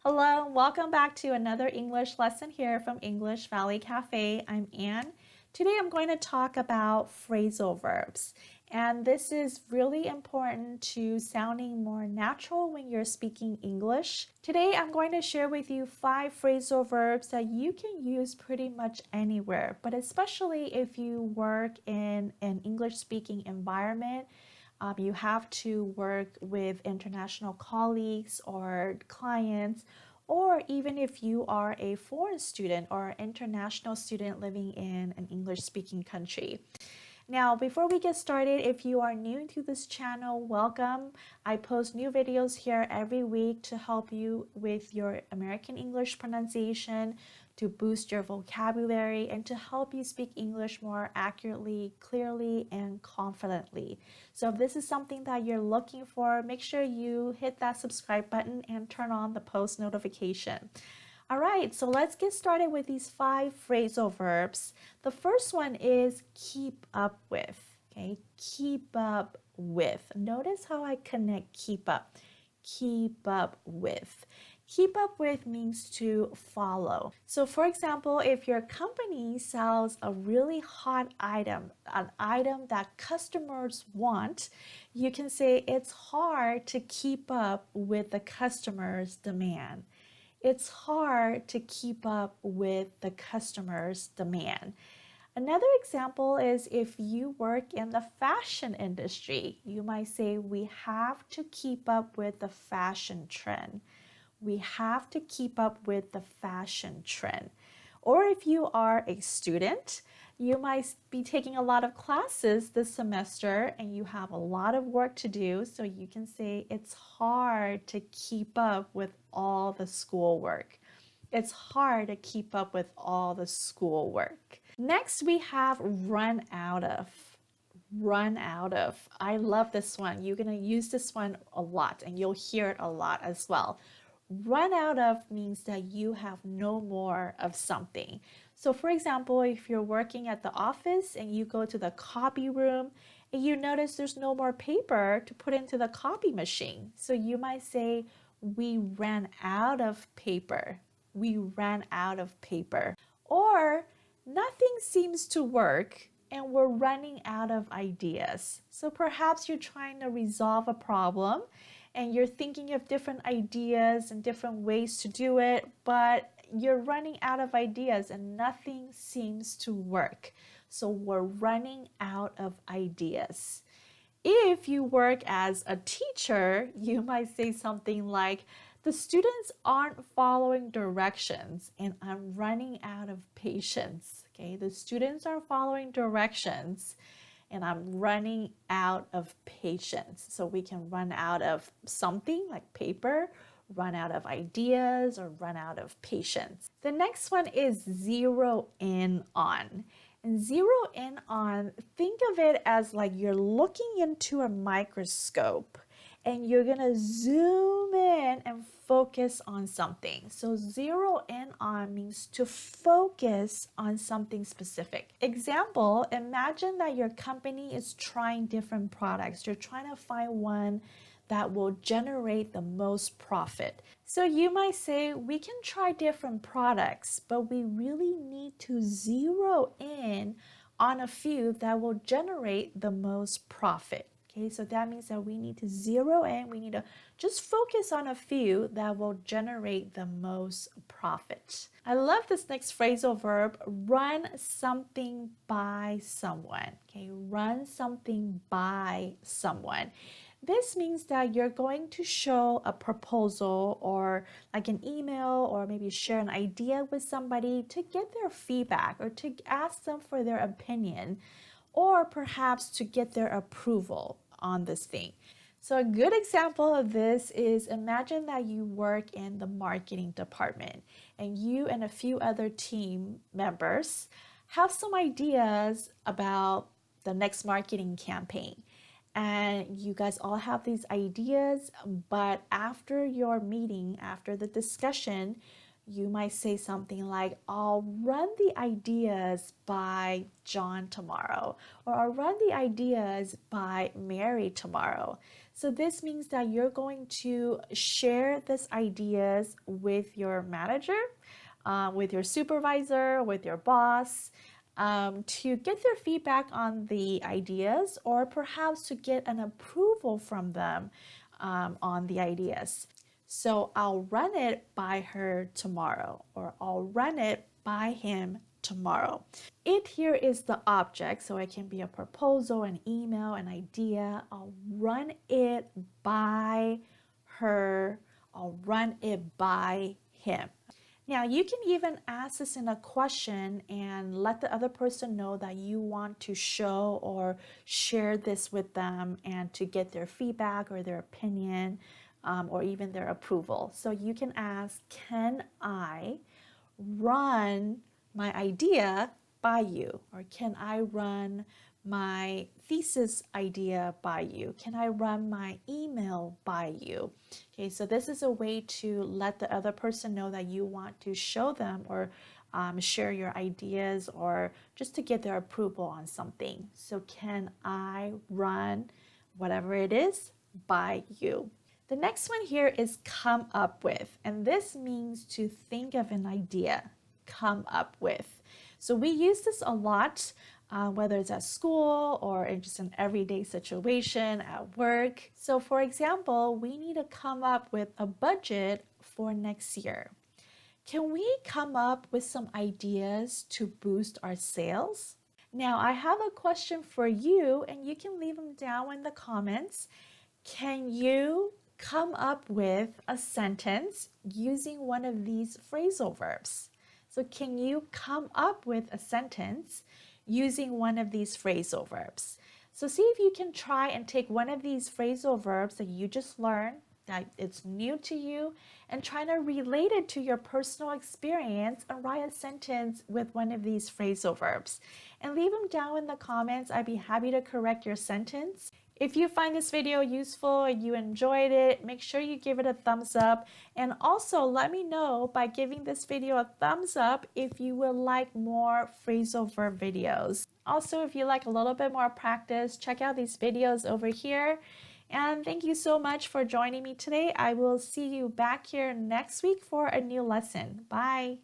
Hello, welcome back to another English lesson here from English Valley Cafe. I'm Anne. Today I'm going to talk about phrasal verbs. And this is really important to sounding more natural when you're speaking English. Today I'm going to share with you 5 phrasal verbs that you can use pretty much anywhere, but especially if you work in an English speaking environment. You have to work with international colleagues or clients, or even if you are a foreign student or international student living in an English speaking country. Now, before we get started, if you are new to this channel, welcome. I post new videos here every week to help you with your American English pronunciation, to boost your vocabulary, and to help you speak English more accurately, clearly, and confidently. So if this is something that you're looking for, make sure you hit that subscribe button and turn on the post notification. All right, so let's get started with these 5 phrasal verbs. The first one is keep up with, okay? Keep up with. Notice how I connect keep up. Keep up with. Keep up with means to follow. So for example, if your company sells a really hot item, an item that customers want, you can say it's hard to keep up with the customer's demand. It's hard to keep up with the customer's demand. Another example is if you work in the fashion industry, you might say, we have to keep up with the fashion trend. We have to keep up with the fashion trend. Or if you are a student, you might be taking a lot of classes this semester and you have a lot of work to do. So you can say it's hard to keep up with all the schoolwork. It's hard to keep up with all the schoolwork. Next, we have run out of. Run out of. I love this one. You're going to use this one a lot and you'll hear it a lot as well. Run out of means that you have no more of something. So for example, if you're working at the office and you go to the copy room and you notice there's no more paper to put into the copy machine. So you might say, we ran out of paper. We ran out of paper. Or nothing seems to work and we're running out of ideas. So perhaps you're trying to resolve a problem and you're thinking of different ideas and different ways to do it, but you're running out of ideas and nothing seems to work. So we're running out of ideas. If you work as a teacher, you might say something like, the students aren't following directions and I'm running out of patience. Okay, the students are following directions and I'm running out of patience. So we can run out of something like paper, run out of ideas, or run out of patience. The next one is zero in on. And zero in on, think of it as like you're looking into a microscope and you're gonna zoom in and focus on something. So zero in on means to focus on something specific. Example, imagine that your company is trying different products. You're trying to find one that will generate the most profit. So you might say, we can try different products, but we really need to zero in on a few that will generate the most profit. Okay, so that means that we need to zero in, we need to just focus on a few that will generate the most profit. I love this next phrasal verb, run something by someone. Okay, run something by someone. This means that you're going to show a proposal or like an email or maybe share an idea with somebody to get their feedback or to ask them for their opinion, or perhaps to get their approval on this thing. So a good example of this is, imagine that you work in the marketing department and you and a few other team members have some ideas about the next marketing campaign. And you guys all have these ideas, but after your meeting, after the discussion, you might say something like, I'll run the ideas by John tomorrow, or I'll run the ideas by Mary tomorrow. So this means that you're going to share these ideas with your manager, with your supervisor, with your boss, to get their feedback on the ideas, or perhaps to get an approval from them on the ideas. So I'll run it by her tomorrow, or I'll run it by him tomorrow. It here is the object, so it can be a proposal, an email, an idea. I'll run it by her, I'll run it by him. Now, you can even ask this in a question and let the other person know that you want to show or share this with them and to get their feedback or their opinion or even their approval. So you can ask, can I run my idea by you? Or can I run my thesis idea by you? Can I run my email by you? Okay, so this is a way to let the other person know that you want to show them or share your ideas or just to get their approval on something. So can I run whatever it is by you? The next one here is come up with, and this means to think of an idea, come up with. So we use this a lot, whether it's at school or in just an everyday situation at work. So for example, we need to come up with a budget for next year. Can we come up with some ideas to boost our sales? Now, I have a question for you, and you can leave them down in the comments. Can you come up with a sentence using one of these phrasal verbs? So can you come up with a sentence using one of these phrasal verbs? So see if you can try and take one of these phrasal verbs that you just learned, that it's new to you, and try to relate it to your personal experience and write a sentence with one of these phrasal verbs. And leave them down in the comments. I'd be happy to correct your sentence. If you find this video useful and you enjoyed it, make sure you give it a thumbs up. And also let me know by giving this video a thumbs up if you would like more phrasal verb videos. Also, if you like a little bit more practice, check out these videos over here. And thank you so much for joining me today. I will see you back here next week for a new lesson. Bye.